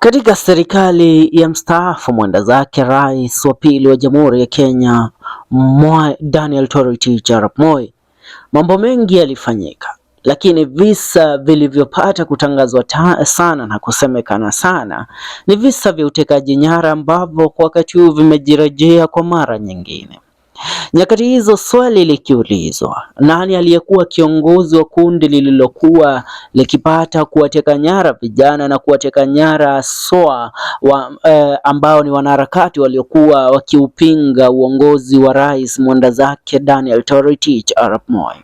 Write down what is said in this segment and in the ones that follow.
Katika serikali ya mstaafu mwenda zake rais wa pili wa Jamhuri ya Kenya Daniel Toroitich arap Moi, mambo mengi yalifanyika, lakini visa vilivyopata kutangazwa sana na kusemekana sana ni visa vya utekaji nyara ambavyo kwa wakati huu vimejirejea kwa mara nyingine. Nyakati hizo swali likiulizwa, nani aliyekuwa kiongozi wa kundi lililokuwa likipata kuwateka nyara vijana na kuwateka nyara ambao ni wanaharakati waliokuwa wakiupinga uongozi wa rais mwenda zake Daniel Toroitich arap Moi.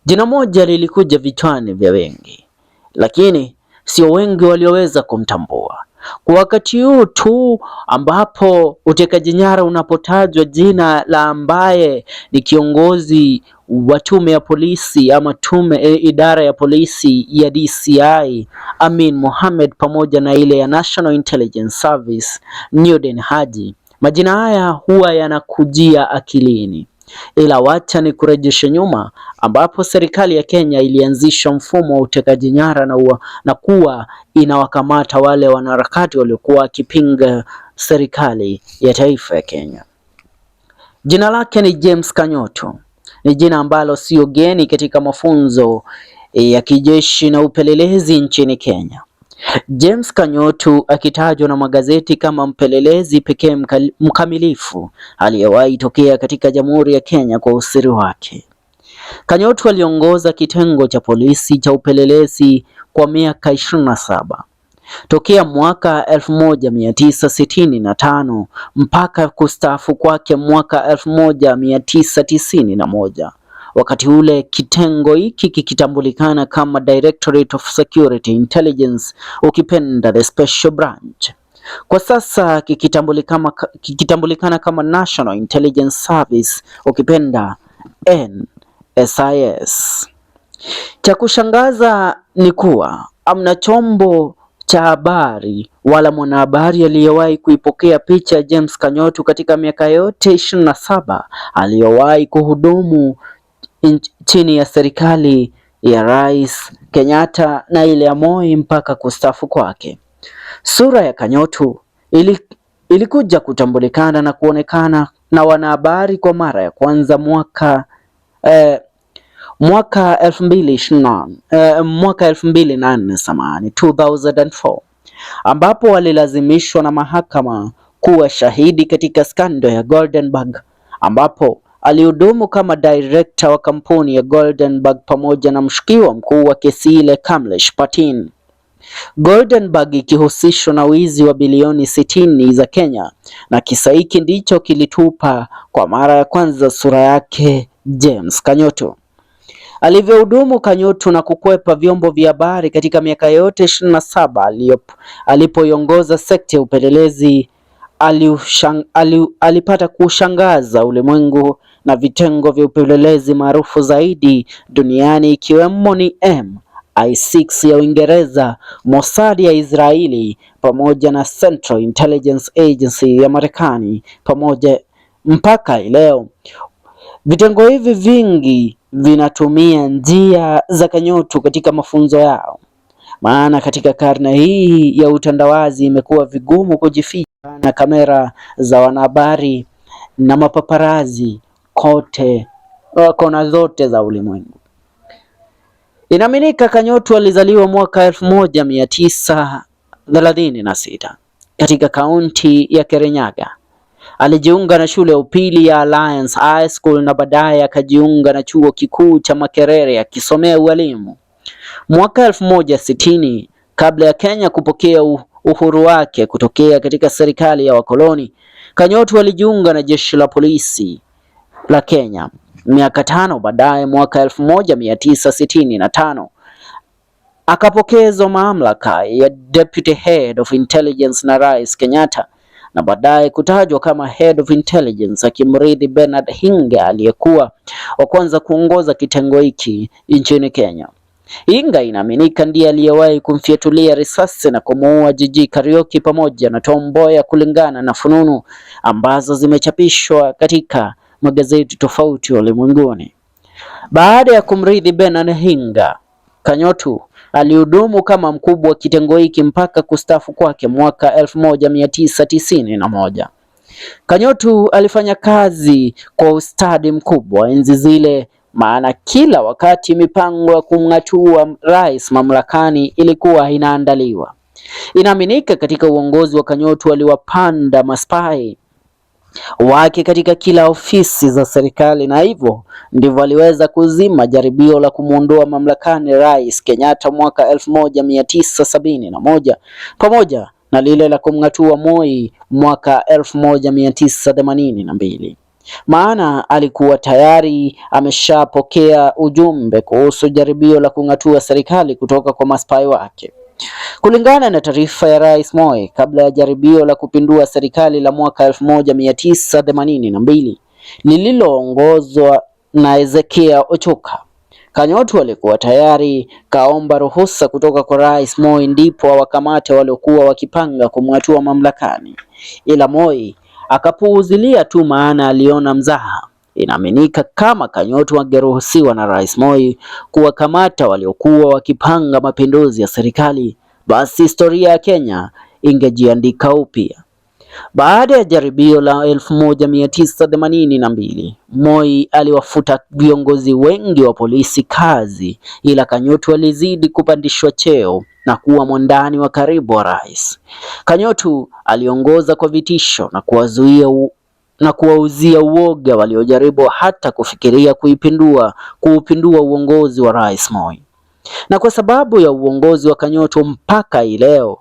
Jina moja lilikuja vichwani vya wengi, lakini sio wengi walioweza kumtambua. Kwa wakati huu tu ambapo utekaji nyara unapotajwa jina la ambaye ni kiongozi wa tume ya polisi ama idara ya polisi ya DCI Amin Mohamed pamoja na ile ya National Intelligence Service Nordin Haji, majina haya huwa yanakujia akilini. Ila wacha ni kurejesha nyuma ambapo serikali ya Kenya ilianzisha mfumo wa utekaji nyara na kuwa inawakamata wale wanaharakati waliokuwa wakipinga serikali ya taifa ya Kenya. Jina lake ni James Kanyotu. Ni jina ambalo sio geni katika mafunzo ya kijeshi na upelelezi nchini Kenya. James Kanyotu akitajwa na magazeti kama mpelelezi pekee mkamilifu aliyewahi tokea katika Jamhuri ya Kenya kwa usiri wake. Kanyotu aliongoza kitengo cha polisi cha upelelezi kwa miaka 27 tokea mwaka 1965 mpaka kustaafu kwake mwaka 1991. Wakati ule kitengo hiki kikitambulikana kama Directorate of Security Intelligence, ukipenda the Special Branch. Kwa sasa kikitambulikana kama National Intelligence Service, ukipenda NSIS. Cha kushangaza ni kuwa amna chombo cha habari wala mwanahabari aliyewahi kuipokea picha ya James Kanyotu katika miaka yote 27 aliyowahi kuhudumu chini ya serikali ya Rais Kenyatta na ile ya Moi mpaka kustaafu kwake. Sura ya Kanyotu ilikuja kutambulikana na kuonekana na wanahabari kwa mara ya kwanza mwaka 2004 ambapo walilazimishwa na mahakama kuwa shahidi katika skando ya Goldenberg, ambapo alihudumu kama director wa kampuni ya Goldenberg pamoja na mshukiwa mkuu wa kesi ile Kamlesh Patin. Goldenberg ikihusishwa na wizi wa bilioni 60 za Kenya, na kisa hiki ndicho kilitupa kwa mara ya kwanza sura yake James Kanyotu. Alivyohudumu Kanyotu na kukwepa vyombo vya habari katika miaka yote 27 alipoiongoza sekta ya upelelezi, alipata kushangaza ulimwengu na vitengo vya upelelezi maarufu zaidi duniani ikiwemo ni MI6 ya Uingereza, Mossad ya Israeli pamoja na Central Intelligence Agency ya Marekani pamoja mpaka leo. Vitengo hivi vingi vinatumia njia za Kanyotu katika mafunzo yao, maana katika karne hii ya utandawazi imekuwa vigumu kujificha na kamera za wanahabari na mapaparazi kona zote za ulimwengu. Inaaminika Kanyotu alizaliwa mwaka 1936 katika kaunti ya Kirinyaga. Alijiunga na shule ya upili ya Alliance High School na baadaye akajiunga na chuo kikuu cha Makerere akisomea ualimu. Mwaka 1960, kabla ya Kenya kupokea uhuru wake kutokea katika serikali ya wakoloni, Kanyotu alijiunga na jeshi la polisi la Kenya. Miaka 5 baadaye, mwaka 1965, akapokezwa mamlaka ya Deputy Head of Intelligence na Rais Kenyatta, na baadaye kutajwa kama Head of Intelligence akimrithi Bernard Hinga aliyekuwa wa kwanza kuongoza kitengo hiki nchini Kenya. Hinga inaaminika ndiye aliyewahi kumfiatulia risasi na kumuua Jiji Kariuki pamoja na Tom Mboya, kulingana na fununu ambazo zimechapishwa katika magazeti tofauti ulimwenguni. Baada ya kumrithi Bernard Hinga, Kanyotu alihudumu kama mkubwa wa kitengo hiki mpaka kustaafu kwake mwaka 1991. Kanyotu alifanya kazi kwa ustadi mkubwa enzi zile, maana kila wakati mipango ya kumng'atua rais mamlakani ilikuwa inaandaliwa. Inaaminika katika uongozi wa Kanyotu aliwapanda maspai wake katika kila ofisi za serikali, na hivyo ndivyo aliweza kuzima jaribio la kumuondoa mamlakani Rais Kenyatta mwaka 1971 pamoja na lile la kumng'atua Moi mwaka 1982. Maana alikuwa tayari ameshapokea ujumbe kuhusu jaribio la kung'atua serikali kutoka kwa maspai wake. Kulingana na taarifa ya Rais Moi kabla ya jaribio la kupindua serikali la mwaka 1982 lililoongozwa na Ezekia Ochuka, Kanyotu alikuwa tayari kaomba ruhusa kutoka kwa Rais Moi ndipo wakamate waliokuwa wakipanga kumng'atua mamlakani, ila Moi akapuuzilia tu, maana aliona mzaha. Inaaminika kama Kanyotu angeruhusiwa na Rais Moi kuwakamata waliokuwa wakipanga mapinduzi ya serikali, basi historia ya Kenya ingejiandika upya. Baada ya jaribio la 1982, Moi aliwafuta viongozi wengi wa polisi kazi, ila Kanyotu alizidi kupandishwa cheo na kuwa mwandani wa karibu wa rais. Kanyotu aliongoza kwa vitisho na kuwauzia uoga waliojaribu hata kufikiria kuupindua uongozi wa Rais Moi. Na kwa sababu ya uongozi wa Kanyotu mpaka leo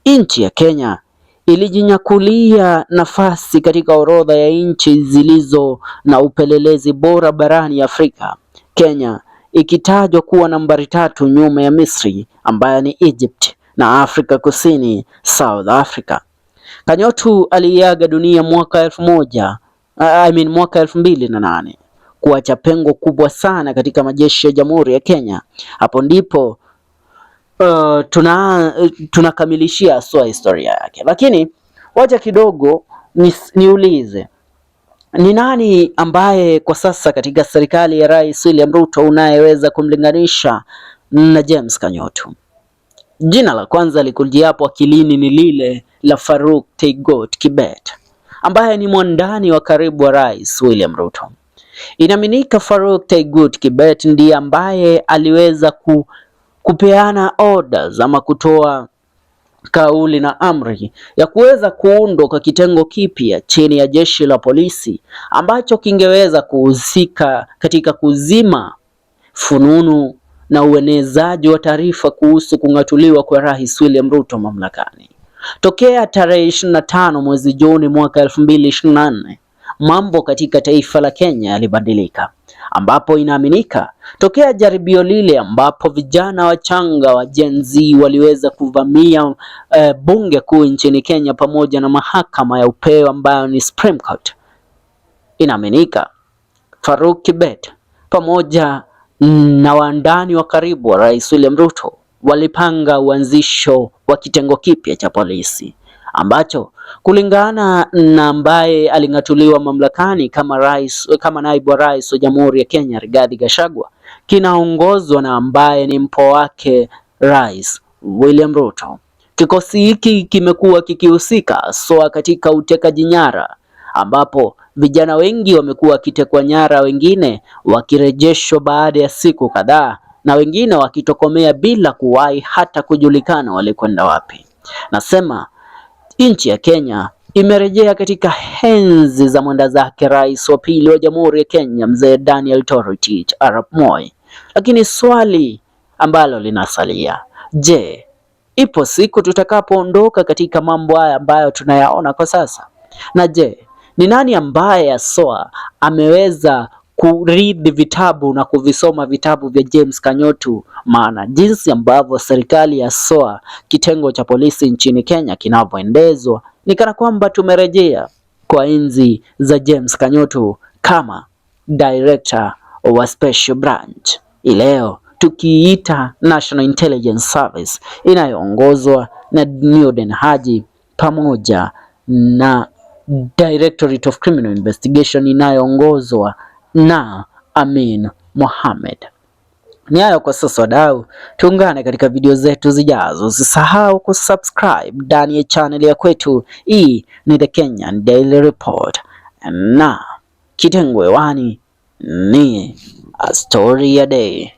nchi ya Kenya ilijinyakulia nafasi katika orodha ya nchi zilizo na upelelezi bora barani Afrika, Kenya ikitajwa kuwa nambari 3 nyuma ya Misri ambayo ni Egypt na Afrika Kusini, South Africa. Kanyotu aliaga dunia mwaka 2008 kuacha pengo kubwa sana katika majeshi ya Jamhuri ya Kenya. Hapo ndipo tunakamilishia historia yake, lakini wacha kidogo niulize, ni nani ambaye kwa sasa katika serikali ya Rais William Ruto unayeweza kumlinganisha na James Kanyotu? Jina la kwanza likujia hapo akilini ni lile la Faruk Teigot Kibet ambaye ni mwandani wa karibu wa Rais William Ruto. Inaaminika Faruk Teigot Kibet ndiye ambaye aliweza kupeana orders ama kutoa kauli na amri ya kuweza kuundwa kwa kitengo kipya chini ya jeshi la polisi ambacho kingeweza kuhusika katika kuzima fununu na uenezaji wa taarifa kuhusu kung'atuliwa kwa Rais William Ruto mamlakani. Tokea tarehe 25 mwezi Juni mwaka 2024, mambo katika taifa la Kenya yalibadilika, ambapo inaaminika tokea jaribio lile ambapo vijana wachanga wa Gen Z waliweza kuvamia bunge kuu nchini Kenya pamoja na mahakama ya upeo ambayo ni Supreme Court. Inaaminika Faruk Kibet pamoja na wandani wa karibu wa Rais William Ruto walipanga uanzisho wa kitengo kipya cha polisi ambacho kulingana na ambaye aling'atuliwa mamlakani kama naibu wa rais wa Jamhuri ya Kenya Rigathi Gachagua, kinaongozwa na ambaye ni mpo wake Rais William Ruto. Kikosi hiki kimekuwa kikihusika soa katika utekaji nyara, ambapo vijana wengi wamekuwa wakitekwa nyara, wengine wakirejeshwa baada ya siku kadhaa na wengine wakitokomea bila kuwahi hata kujulikana walikwenda wapi. Nasema nchi ya Kenya imerejea katika enzi za mwenda zake rais wa pili wa Jamhuri ya Kenya Mzee Daniel Toroitich Arap Moi. Lakini swali ambalo linasalia, je, ipo siku tutakapoondoka katika mambo haya ambayo tunayaona kwa sasa? Na je, ni nani ambaye asoa ameweza kuread vitabu na kuvisoma vitabu vya James Kanyotu? Maana jinsi ambavyo serikali ya SOA kitengo cha polisi nchini Kenya kinavyoendezwa ni kana kwamba tumerejea kwa enzi za James Kanyotu kama director wa special branch, ileo tukiita National Intelligence Service inayoongozwa na Newden Haji pamoja na Directorate of Criminal Investigation inayoongozwa na Amin Mohamed. Ni hayo kwa sasa wadau, tuungane katika video zetu zijazo. Usisahau kusubscribe ndani ya channel ya kwetu. Hii ni The Kenyan Daily Report na kitengo hewani ni A Story a Day.